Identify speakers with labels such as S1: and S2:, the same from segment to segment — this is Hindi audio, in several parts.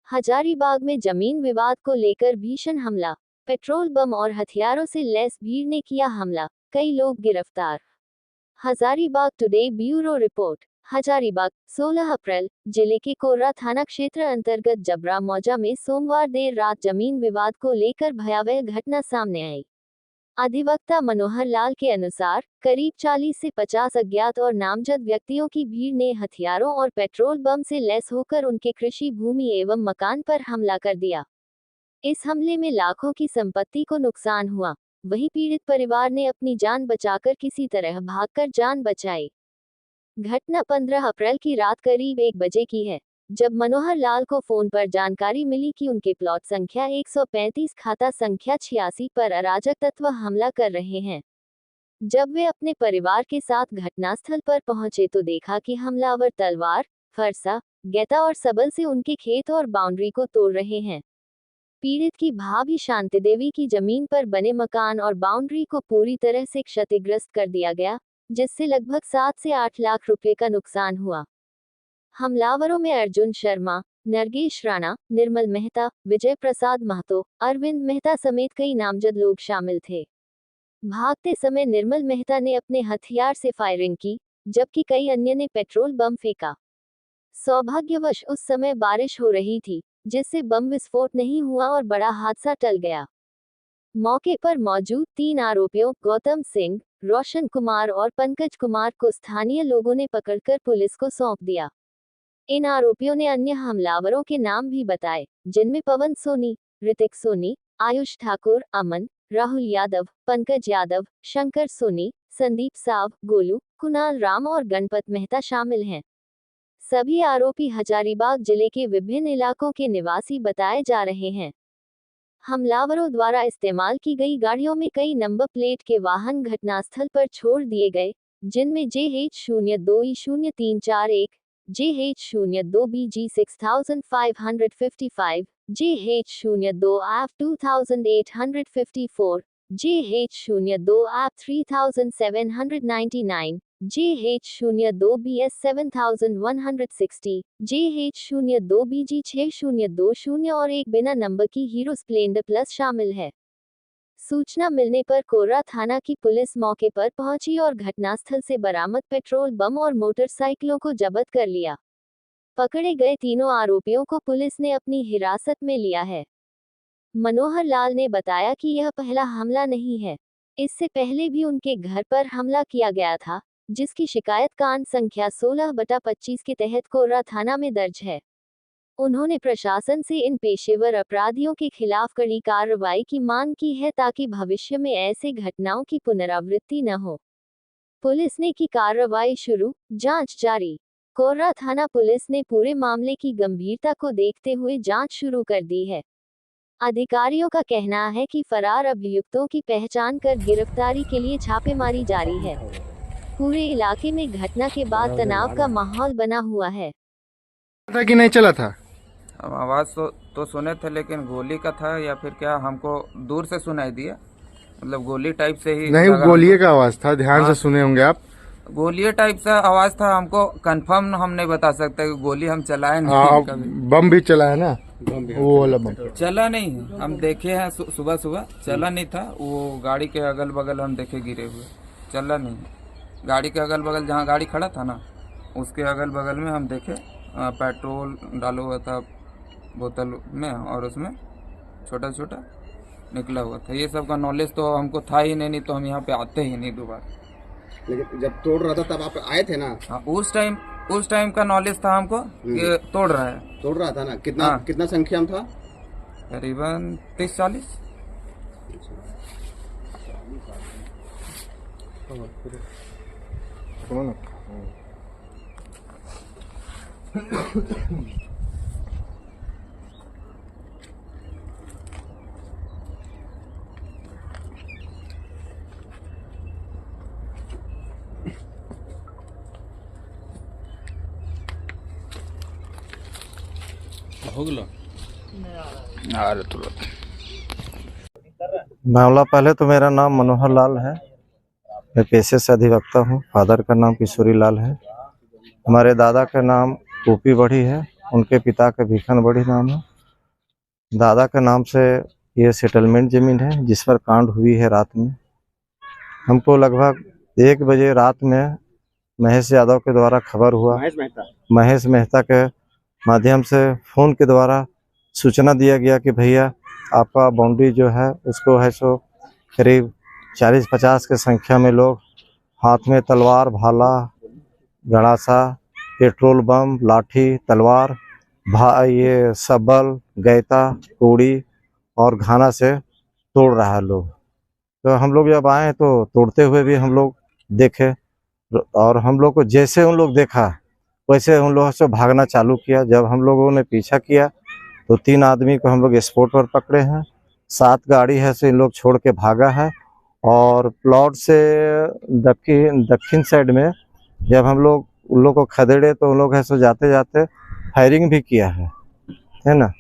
S1: हजारीबाग में जमीन विवाद को लेकर भीषण हमला, पेट्रोल बम और हथियारों से लैस भीड़ ने किया हमला, कई लोग गिरफ्तार। Hazaribagh today bureau report. Hazaribagh 16 अप्रैल जिले के कोर्रा थाना क्षेत्र अंतर्गत जबरा मौजा में सोमवार देर रात जमीन विवाद को लेकर भयावह घटना सामने आई। अधिवक्ता मनोहर लाल के अनुसार करीब 40 से 50 अज्ञात और नामजद व्यक्तियों की भीड़ ने हथियारों और पेट्रोल बम से लैस होकर उनके कृषि भूमि एवं मकान पर हमला कर दिया। इस हमले में लाखों की संपत्ति को नुकसान हुआ। वहीं पीड़ित परिवार ने अपनी जान बचाकर किसी तरह भागकर जान बचाई। घटना 15 अप्रैल की रात करीब 1 बजे की है, जब मनोहर लाल को फोन पर जानकारी मिली कि उनके प्लॉट संख्या 135 खाता संख्या 86 पर अराजक तत्व हमला कर रहे हैं। जब वे अपने परिवार के साथ घटनास्थल पर पहुंचे तो देखा कि हमलावर तलवार, फरसा, गैता और सबल से उनके खेत और बाउंड्री को तोड़ रहे हैं। पीड़ित की भाभी शांति देवी की जमीन पर बने मकान और बाउंड्री को पूरी तरह से क्षतिग्रस्त कर दिया गया, जिससे लगभग 7 से 8 लाख रुपए का नुकसान हुआ। हमलावरों में अर्जुन शर्मा, नरगेश राणा, निर्मल मेहता, विजय प्रसाद महतो, अरविंद मेहता समेत कई नामजद लोग शामिल थे। भागते समय निर्मल मेहता ने अपने हथियार से फायरिंग की, जबकि कई अन्य ने पेट्रोल बम फेंका। सौभाग्यवश उस समय बारिश हो रही थी, जिससे बम विस्फोट नहीं हुआ और बड़ा हादसा टल गया। मौके पर मौजूद 3 आरोपियों गौतम सिंह, रोशन कुमार और पंकज कुमार को स्थानीय लोगों ने पकड़कर पुलिस को सौंप दिया। इन आरोपियों ने अन्य हमलावरों के नाम भी बताए, जिनमें पवन सोनी, ऋतिक सोनी, आयुष ठाकुर, अमन, राहुल यादव, पंकज यादव, शंकर सोनी, संदीप साव, गोलू, कुणाल राम और गणपत मेहता शामिल हैं। सभी आरोपी हजारीबाग जिले के विभिन्न इलाकों के निवासी बताए जा रहे हैं। हमलावरों द्वारा इस्तेमाल की गई गाड़ियों में कई नंबर प्लेट के वाहन घटनास्थल पर छोड़ दिए गए, जिनमें JH02E0341, JH02BG 6555, JH02AF 2854, JH02AF 3799, JH02BS 7160, JH02BG 6020 और एक बिना नंबर की हीरो स्प्लेंडर प्लस शामिल है। सूचना मिलने पर कोर्रा थाना की पुलिस मौके पर पहुंची और घटनास्थल से बरामद पेट्रोल बम और मोटरसाइकिलों को जब्त कर लिया। पकड़े गए तीनों आरोपियों को पुलिस ने अपनी हिरासत में लिया है। मनोहर लाल ने बताया कि यह पहला हमला नहीं है, इससे पहले भी उनके घर पर हमला किया गया था, जिसकी शिकायत कांड संख्या 16/25 के तहत कोर्रा थाना में दर्ज है। उन्होंने प्रशासन से इन पेशेवर अपराधियों के खिलाफ कड़ी कार्रवाई की मांग की है ताकि भविष्य में ऐसे घटनाओं की पुनरावृत्ति न हो। पुलिस ने की कार्रवाई शुरू, जांच जारी। कोर्रा थाना पुलिस ने पूरे मामले की गंभीरता को देखते हुए जांच शुरू कर दी है। अधिकारियों का कहना है कि फरार अभियुक्तों की पहचान कर गिरफ्तारी के लिए छापेमारी जारी है। पूरे इलाके में घटना के बाद तनाव का माहौल बना हुआ है।
S2: था कि नहीं चला था?
S3: हम आवाज़ तो सुने थे, लेकिन गोली का था या फिर क्या हमको दूर से सुनाई दिया, मतलब गोली टाइप से ही
S2: नहीं, गोलिये का आवाज था, ध्यान से सुने होंगे आप।
S3: गोलिये टाइप से आवाज था, हमको कंफर्म हम नहीं बता सकते कि गोली हम चलाए नहीं। कभी
S2: बम भी चला है ना, वो वाला बम
S3: चला नहीं, हम देखे हैं सुबह चला नहीं था। वो गाड़ी के अगल बगल हम देखे गिरे हुए, चला नहीं। गाड़ी के अगल बगल जहाँ गाड़ी खड़ा था ना, उसके अगल बगल में हम देखे पेट्रोल डाला हुआ था बोतल में, और उसमें छोटा छोटा निकला हुआ था। ये सब का नॉलेज तो हमको था ही नहीं तो हम यहाँ पे आते ही नहीं दोबारा।
S4: लेकिन जब तोड़ रहा था तब आप आए थे ना?
S3: हाँ, उस टाइम का नॉलेज था हमको कि तोड़ रहा
S4: था ना। कितना संख्या में था?
S3: करीबन 30-40।
S5: मामला पहले तो मेरा नाम मनोहर लाल है, मैं पेशे से अधिवक्ता हूँ। फादर का नाम किशोरी लाल है। हमारे दादा का नाम ओपी बढ़ी है, उनके पिता का भिखन बढ़ी नाम है। दादा के नाम से ये सेटलमेंट जमीन है जिस पर कांड हुई है रात में। हमको लगभग 1 बजे रात में महेश यादव के द्वारा खबर हुआ। महेश मेहता के माध्यम से फ़ोन के द्वारा सूचना दिया गया कि भैया आपका बाउंड्री जो है उसको है सो करीब 40-50 की संख्या में लोग हाथ में तलवार, भाला, गड़ासा, पेट्रोल बम, लाठी, तलवार, ये सबल, गैता, कोड़ी और घाना से तोड़ रहा है लोग। तो हम लोग जब आए तो तोड़ते हुए भी हम लोग देखे और हम लोग को जैसे उन लोग देखा वैसे उन लोगों से भागना चालू किया। जब हम लोगों ने पीछा किया तो 3 आदमी को हम लोग स्पॉट पर पकड़े हैं। 7 गाड़ी है से इन लोग छोड़ के भागा है। और प्लॉट से दक्षिण साइड में जब हम लोग उन लोग को खदेड़े तो उन लोग है सो जाते जाते फायरिंग भी किया है ना।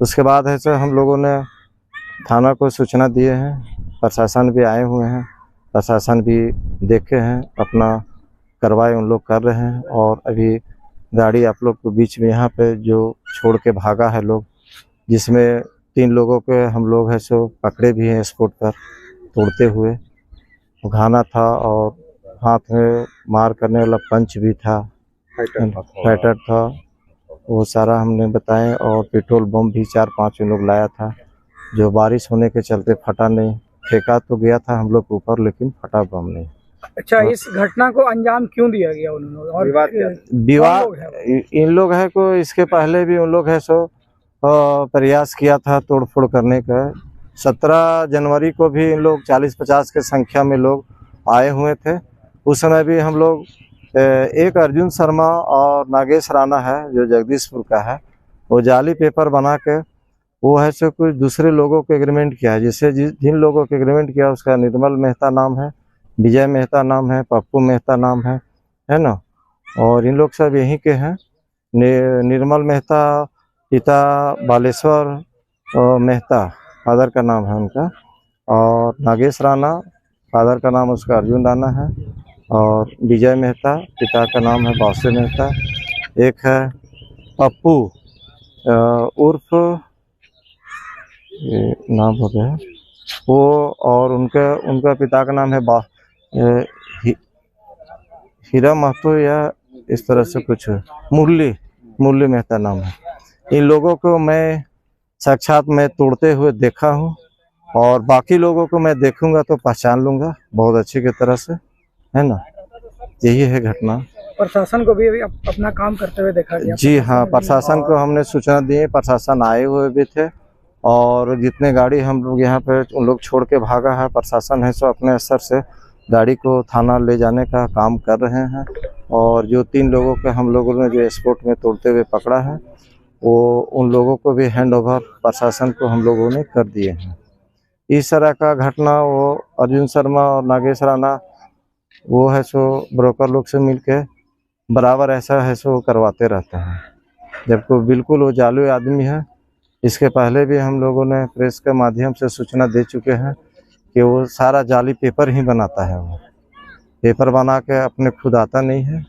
S5: उसके बाद है सो हम लोगों ने थाना को सूचना दिए हैं। प्रशासन भी आए हुए हैं, प्रशासन भी देखे हैं, अपना कार्रवाई उन लोग कर रहे हैं। और अभी गाड़ी आप लोग को बीच में यहाँ पे जो छोड़ के भागा है लोग, जिसमें 3 लोगों के हम लोग है सो पकड़े भी हैं स्पॉट पर तोड़ते हुए। घाना था और हाथ में मार करने वाला पंच भी था, फाइटर था, वो सारा हमने बताए। और पेट्रोल बम भी 4-5 लोग लाया था जो बारिश होने के चलते फटा नहीं। फेंका तो गया था हम लोग ऊपर लेकिन फटा बम नहीं।
S6: अच्छा, इस घटना को अंजाम क्यों दिया गया उन्होंने और
S5: विवाद इन लोग है को इसके पहले भी उन लोग है सो प्रयास किया था तोड़फोड़ करने का। 17 जनवरी को भी इन लोग 40-50 के संख्या में लोग आए हुए थे। उस समय भी हम लोग एक अर्जुन शर्मा और नागेश राणा है जो जगदीशपुर का है, वो जाली पेपर बना के वो है सो कुछ दूसरे लोगों को एग्रीमेंट किया है। जिससे जिन लोगों को एग्रीमेंट किया उसका निर्मल मेहता नाम है, विजय मेहता नाम है, पप्पू मेहता नाम है ना। और इन लोग सब यहीं के हैं। निर्मल मेहता पिता बालेश्वर मेहता फादर का नाम है उनका, और नागेश राणा फादर का नाम उसका अर्जुन राणा है, और विजय मेहता पिता का नाम है बासु मेहता। एक है पप्पू उर्फ नाम हो गया वो, और उनका पिता का नाम है हीरा महतो या इस तरह से कुछ मुरली मेहता नाम है। इन लोगों को मैं साक्षात मैं तोड़ते हुए देखा हूँ और बाकी लोगों को मैं देखूंगा तो पहचान लूंगा बहुत अच्छी की तरह से, है ना। यही है घटना।
S6: प्रशासन को भी अपना काम करते हुए देखा गया?
S5: जी हाँ, प्रशासन को हमने सूचना दी, प्रशासन आए हुए भी थे। और जितने गाड़ी हम लोग यहाँ पे उन लोग छोड़ के भागा है, प्रशासन है सो अपने स्तर से गाड़ी को थाना ले जाने का काम कर रहे हैं। और जो 3 लोगों के हम लोगों ने जो स्पॉट में तोड़ते हुए पकड़ा है वो उन लोगों को भी हैंड ओवर प्रशासन को हम लोगों ने कर दिए हैं। इस तरह का घटना वो अर्जुन शर्मा और नागेश राणा वो है सो ब्रोकर लोग से मिलके बराबर ऐसा है सो करवाते रहते हैं, जबकि बिल्कुल वो जालू आदमी है। इसके पहले भी हम लोगों ने प्रेस के माध्यम से सूचना दे चुके हैं कि वो सारा जाली पेपर ही बनाता है। वो पेपर बना के अपने खुद आता नहीं है,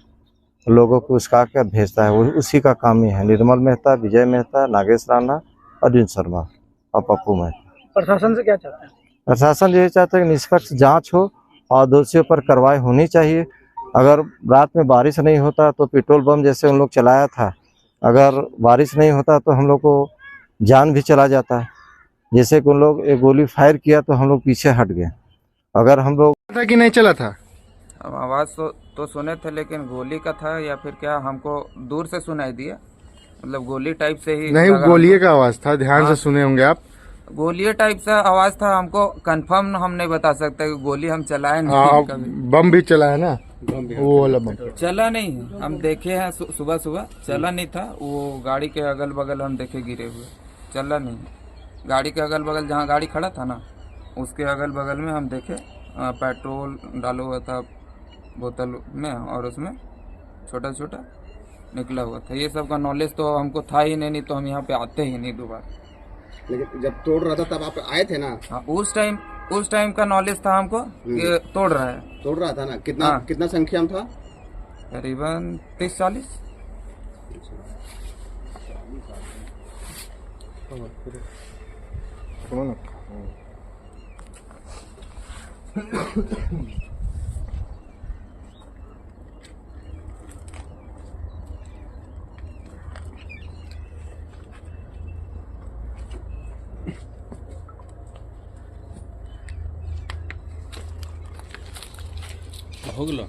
S5: लोगों को उसका के भेजता है। वो उसी का काम ही है। निर्मल मेहता, विजय मेहता, नागेश राणा, अर्जुन शर्मा और पप्पू मेहता।
S6: प्रशासन से क्या चाहते हैं?
S5: प्रशासन यही चाहता है कि निष्पक्ष जांच हो और दोषियों पर कार्रवाई होनी चाहिए। अगर रात में बारिश नहीं होता तो पेट्रोल बम जैसे उन लोग चलाया था, अगर बारिश नहीं होता तो हम लोग को जान भी चला जाता है। जैसे कि उन लोग एक गोली फायर किया तो हम लोग पीछे हट गए। अगर हम लोग
S2: था कि नहीं चला था?
S3: अब आवाज़ तो सुने थे लेकिन गोली का था या फिर क्या हमको दूर से सुनाई दिया, मतलब गोली टाइप से ही
S2: नहीं,
S3: लगा
S2: गोलिये का आवाज था, ध्यान से सुने होंगे आप।
S3: गोलिये टाइप से आवाज था। हमको कंफर्म हम नहीं बता सकते कि गोली हम चलाए नहीं कभी।
S2: बम भी चला है ना, वो वाला बम
S3: चला नहीं है, हम देखे हैं सुबह सुबह, चला नहीं था। वो गाड़ी के अगल बगल हम देखे गिरे हुए, चला नहीं। गाड़ी के अगल बगल जहाँ गाड़ी खड़ा था ना उसके अगल बगल में हम देखे पेट्रोल डाला हुआ था बोतल में और उसमें छोटा छोटा निकला हुआ था। ये सब का नॉलेज तो हमको था ही नहीं तो हम यहाँ पे आते ही नहीं दोबारा।
S4: लेकिन जब तोड़ रहा था तब आप आए थे ना?
S3: हाँ, उस टाइम का नॉलेज था हमको कि तोड़ रहा है।
S4: तोड़ रहा था ना? कितना
S3: हाँ।
S4: कितना संख्या में था?
S3: करीबन 30-40।
S2: सुनो ना
S7: हो गलो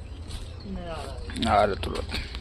S7: आ रहे तुरंत